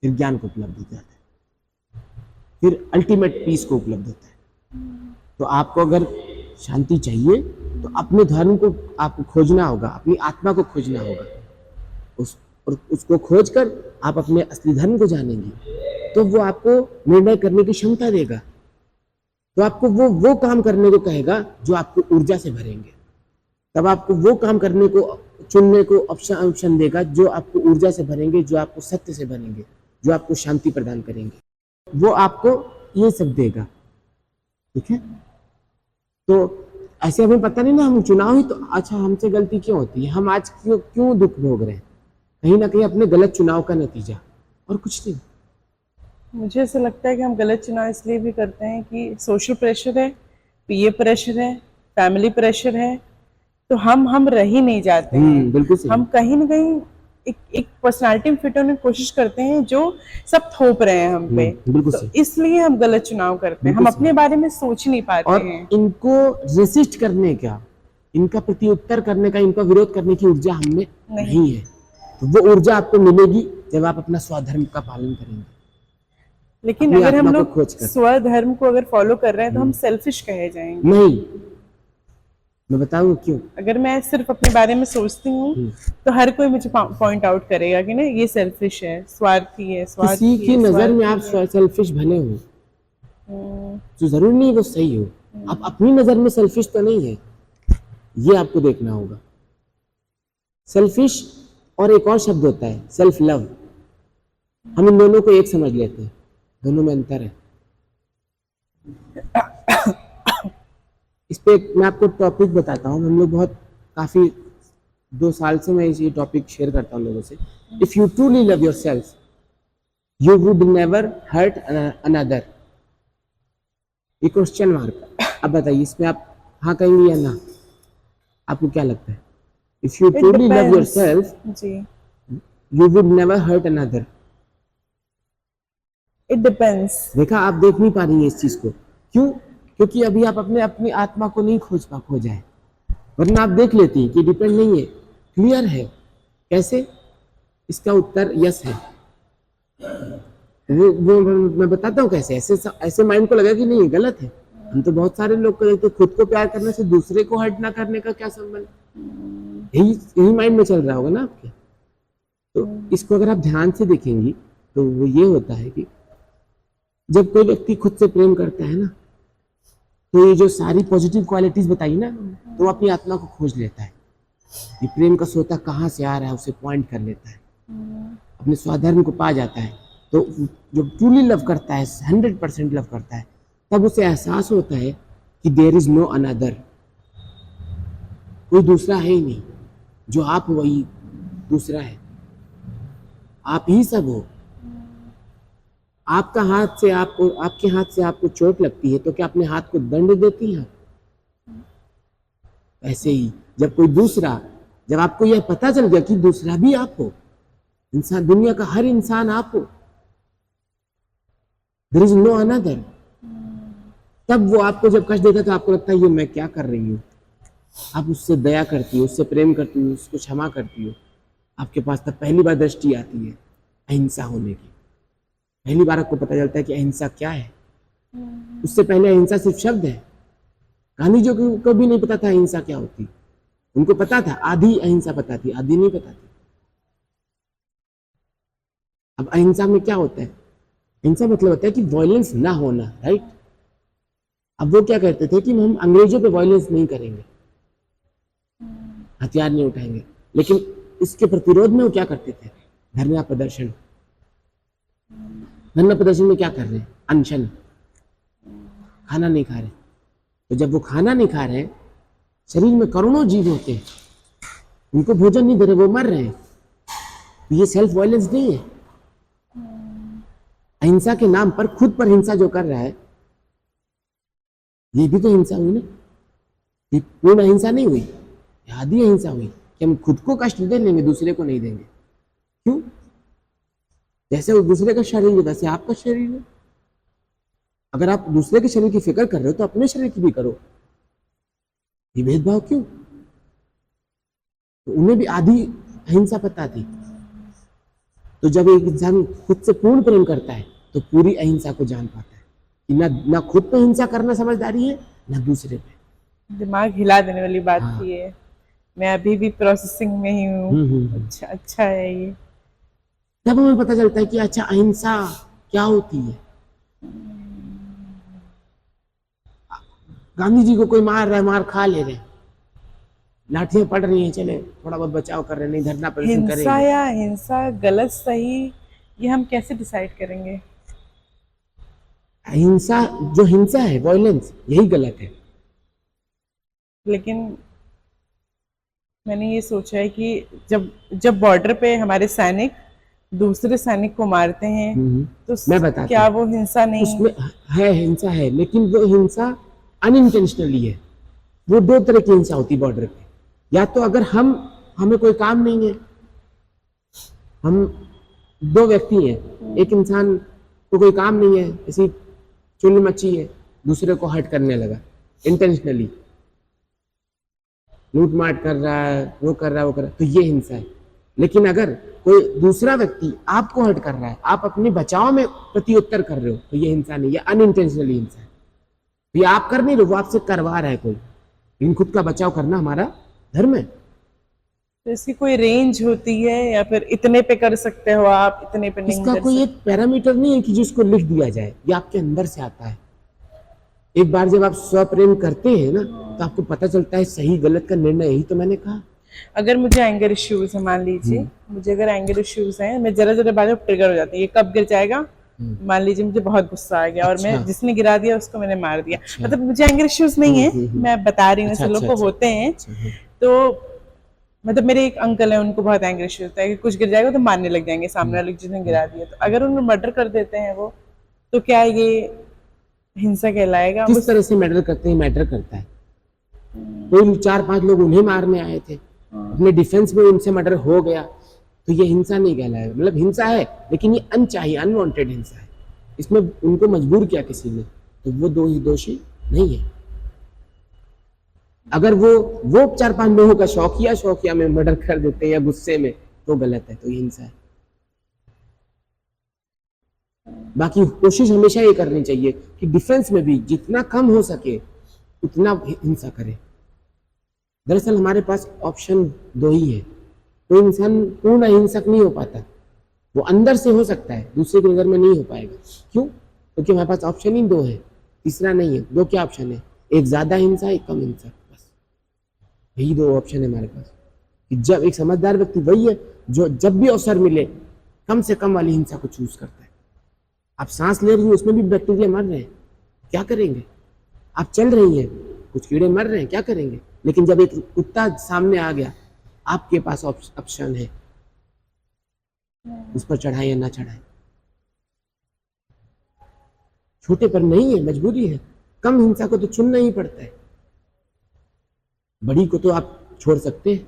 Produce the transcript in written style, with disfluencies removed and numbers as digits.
फिर ज्ञान को उपलब्ध हो जाता है, फिर अल्टीमेट पीस को उपलब्ध होता है। तो आपको अगर शांति चाहिए तो अपने धर्म को आपको खोजना होगा, अपनी आत्मा को खोजना होगा, और उसको खोज कर आप अपने असली धर्म को जानेंगे तो वो आपको निर्णय करने की क्षमता देगा। तो आपको वो काम करने को कहेगा जो आपको ऊर्जा से भरेंगे। तब आपको वो काम करने को चुनने को ऑप्शन देगा जो आपको ऊर्जा से भरेंगे, जो आपको सत्य से भरेंगे, जो आपको शांति प्रदान करेंगे। वो आपको ये सब देगा। ठीक है, तो ऐसे हमें पता नहीं ना, हम चुनाव ही तो, अच्छा हमसे गलती क्यों होती है, हम आज क्यों दुख भोग रहे हैं, कहीं ना कहीं अपने गलत चुनाव का नतीजा, और कुछ नहीं। मुझे ऐसा लगता है कि हम गलत चुनाव इसलिए भी करते हैं कि सोशल प्रेशर है, पीए प्रेशर है, फैमिली प्रेशर है, तो हम रह ही नहीं जाते हैं। बिल्कुल सही। हम कहीं ना कहीं एक पर्सनालिटी में फिट होने की कोशिश करते हैं जो सब थोप रहे हैं हम पे। बिल्कुल तो सही। इसलिए हम गलत चुनाव करते हैं, हम बिल्कुल अपने सही। बारे में सोच नहीं पाते और हैं। इनको रेसिस्ट करने का, इनका प्रत्युत्तर करने का, इनका विरोध करने की ऊर्जा हमें नहीं है। तो वो ऊर्जा आपको मिलेगी जब आप अपना स्वधर्म का पालन करेंगे, लेकिन अपनी अगर हम आत्मा को लोग खोज कर। स्वधर्म को अगर फॉलो कर रहे हैं तो हम सेल्फिश कहे जाएंगे। नहीं, मैं बताऊंगा क्यों। अगर मैं सिर्फ अपने बारे में सोचती हूँ तो हर कोई मुझे पॉइंट आउट करेगा कि ना ये सेल्फिश है, स्वार्थी है, किसी स्वार्थी की है, नजर में आप स्वार्थी है। सेल्फिश भले हो तो जरूरी नहीं वो सही हो। आप अपनी नजर में सेल्फिश तो नहीं है, ये आपको देखना होगा। सेल्फिश और एक और शब्द होता है सेल्फ लव, हम इन दोनों को एक समझ लेते हैं, दोनों में अंतर है। इस पे मैं आपको टॉपिक बताता हूँ, हम लोग बहुत काफी 2 साल से मैं ये टॉपिक शेयर करता हूँ लोगों से। If you truly love yourself you would never hurt another. ये क्वेश्चन मार्क। अब बताइए इसमें आप हाँ कहेंगे या ना, आपको क्या लगता है? If you it truly love your depends self जी, you would never hurt another. It depends. देखा, आप देख नहीं पा रही हैं इस चीज को, क्यों? क्योंकि अभी आप अपनी आत्मा को नहीं खोजा है, वरना आप देख लेती कि डिपेंड नहीं है, क्लियर है। कैसे? इसका उत्तर यस है। वो मैं बताता हूँ कैसे। ऐसे माइंड को लगा कि नहीं गलत है। हम तो बहुत सारे लोग कहते खुद को प्यार करने से दूसरे को हर्ट ना करने का क्या संबंध, यही माइंड में चल रहा होगा ना आपके। तो इसको अगर आप ध्यान से देखेंगी तो वो ये होता है कि जब कोई व्यक्ति खुद से प्रेम करता है ना, तो ये जो सारी पॉजिटिव क्वालिटीज बताई ना, तो वो अपनी आत्मा को खोज लेता है। ये प्रेम का सोता कहाँ से आ रहा है उसे पॉइंट कर लेता है, अपने स्वधर्म को पा जाता है। तो जो ट्रूली लव करता है, 100% लव करता है, तब उसे एहसास होता है कि देयर इज नो अनदर, कोई दूसरा है ही नहीं, जो आप हो वही दूसरा है, आप ही सब हो। आपके हाथ से आपको चोट लगती है तो क्या अपने हाथ को दंड देती हैं? ऐसे ही जब आपको यह पता चल गया कि दूसरा भी आप हो, इंसान, दुनिया का हर इंसान आप हो, देयर इज नो अनदर, तब वो आपको जब कष्ट देता है तो आपको लगता है ये मैं क्या कर रही हूँ। आप उससे दया करती हो, उससे प्रेम करती हो, उसको क्षमा करती हो। आपके पास तब पहली बार दृष्टि आती है अहिंसा होने की। पहली बार आपको पता चलता है कि अहिंसा क्या है। उससे पहले अहिंसा सिर्फ शब्द है। गांधी जी को भी नहीं पता था अहिंसा क्या होती, उनको पता था आधी अहिंसा पता थी, आधी नहीं पता थी। अब अहिंसा में क्या होता है? अहिंसा मतलब होता है कि वायलेंस ना होना, राइट। अब वो क्या कहते थे कि हम अंग्रेजों पे वायलेंस नहीं करेंगे, हथियार नहीं उठाएंगे, लेकिन इसके प्रतिरोध में वो क्या करते थे? धरना प्रदर्शन। धरना प्रदर्शन में क्या कर रहे हैं? अनशन, खाना नहीं खा रहे। तो जब वो खाना नहीं खा रहे, शरीर में करोड़ों जीव होते हैं, उनको भोजन नहीं दे रहे, वो मर रहे हैं, तो ये सेल्फ वायलेंस नहीं है? अहिंसा के नाम पर खुद पर हिंसा जो कर रहा है, ये भी तो हिंसा हुई ना। ये पूर्ण अहिंसा नहीं हुई, आधी अहिंसा हुई कि हम खुद को कष्ट दे लेंगे, दूसरे को नहीं देंगे। क्यों? जैसे वो दूसरे का शरीर है वैसे आपका शरीर है। अगर आप दूसरे के शरीर की फिक्र कर रहे हो तो अपने शरीर की भी करो। ये भेदभाव क्यों? तो उन्हें भी आधी अहिंसा पता थी। तो जब एक इंसान खुद से पूर्ण प्रेम करता है तो पूरी अहिंसा को जान पाता है कि ना खुद पे हिंसा करना समझदारी है, ना दूसरे पे। दिमाग हिला देने वाली बात हाँ। थी ये। मैं अभी भी प्रोसेसिंग में ही हूँ। हम्म। अच्छा अच्छा है ये। तब हमें पता चलता है कि अच्छा अहिंसा क्या होती है। गांधी जी को कोई मार रहा है, मार खा ले रहे हैं, लाठियां पड़ रही हैं, चले थोड़ा बहुत बचाव कर रहे हैं, नहीं धरना प्रदर्शन हिंसा करेंगे। या हिंसा, गलत सही, ये हम कैसे डिसाइड करेंगे? अहिंसा, जो हिंसा है, वॉयलेंस, यही गलत है। लेकिन मैंने ये सोचा है कि जब जब बॉर्डर पे हमारे सैनिक दूसरे सैनिक को मारते हैं तो मैं बताता क्या हूँ, वो हिंसा नहीं? उसमें है हिंसा है, लेकिन वो हिंसा अनइंटेंशनली है। वो दो तरह की हिंसा होती है बॉर्डर पे। या तो अगर हमें कोई काम नहीं है, हम दो व्यक्ति हैं, एक इंसान को कोई काम नहीं है, ऐसी चुल मची है, दूसरे को हर्ट करने लगा इंटेंशनली, लूट मार कर रहा है, वो कर रहा है, वो कर रहा है, तो ये हिंसा है। लेकिन अगर कोई दूसरा व्यक्ति आपको हर्ट कर रहा है, आप अपने बचाव में प्रत्युत्तर कर रहे हो, तो ये हिंसा नहीं, ये अनइंटेंशनली हिंसा है। ये आप कर नहीं रहे, वो आपसे करवा रहा है कोई, लेकिन खुद का बचाव करना हमारा धर्म है। तो इसकी कोई रेंज होती है या फिर इतने पे कर सकते हो आप, इतने पे नहीं इसका कर कोई सकते? एक पैरामीटर नहीं है कि जिसको लिख दिया जाए, ये आपके अंदर से आता है। एक बार जब आप स्वप्रेम करते हैं ना, तो आपको पता चलता है सही गलत का निर्णय, यही तो मैंने कहा। अगर मुझे एंगर इश्यूज है, मान लीजिए मुझे अगर एंगर इश्यूज हैं, मैं जरा जरा बात में ट्रिगर हो जाती है, ये कब गिर जाएगा? मान लीजिए मुझे बहुत गुस्सा आ गया और मैं अच्छा। जिसने गिरा दिया उसको मैंने मार दिया। अच्छा। मतलब मुझे एंगर इश्यूज नहीं है, मैं बता रही हूँ, अच्छा, ऐसे लोग अच्छा, को होते हैं। अच्छा, हाँ। तो मतलब मेरे एक अंकल है, उनको बहुत एंगर इश्यूज होता है कि कुछ गिर जाएगा तो मारने लग जाएंगे सामने वाले जिसने गिरा दिया। तो अगर उन्हें मर्डर कर देते हैं वो, तो क्या ये हिंसा कहलाएगा? किस तरह से मैटर करते हैं, मैटर करता है। कोई 4-5 लोग उन्हें मारने आए थे, अपने डिफेंस में उनसे मर्डर हो गया, तो ये हिंसा नहीं कहलाएगा। मतलब हिंसा है, लेकिन ये अनचाही, अनवांटेड हिंसा है। इसमें उनको मजबूर किया किसी ने, तो वो दोषी नहीं है। अगर वो 4-5 लोगों का शौकिया में मर्डर कर देते हैं या गुस्से में, तो गलत है, तो ये हिंसा है। बाकी कोशिश हमेशा ये करनी चाहिए कि डिफेंस में भी जितना कम हो सके उतना हिंसा करें। दरअसल हमारे पास ऑप्शन 2 ही है। कोई इंसान पूर्ण अहिंसक नहीं हो पाता, वो अंदर से हो सकता है, दूसरे की नजर में नहीं हो पाएगा। क्यों? क्योंकि हमारे पास ऑप्शन ही 2 है, तीसरा नहीं है। 2 क्या ऑप्शन है? एक ज्यादा हिंसा, एक कम हिंसा, बस यही 2 ऑप्शन है हमारे पास। कि जब एक समझदार व्यक्ति वही है जो जब भी अवसर मिले कम से कम वाली हिंसा को चूज करता है। आप सांस ले रही हैं, उसमें भी बैक्टीरिया मर रहे हैं, क्या करेंगे? आप चल रही हैं, कुछ कीड़े मर रहे हैं, क्या करेंगे? लेकिन जब एक कुत्ता सामने आ गया, आपके पास ऑप्शन है, उस पर चढ़ाए या ना चढ़ाए। छोटे पर नहीं है, मजबूरी है। कम हिंसा को तो चुनना ही पड़ता है, बड़ी को तो आप छोड़ सकते हैं।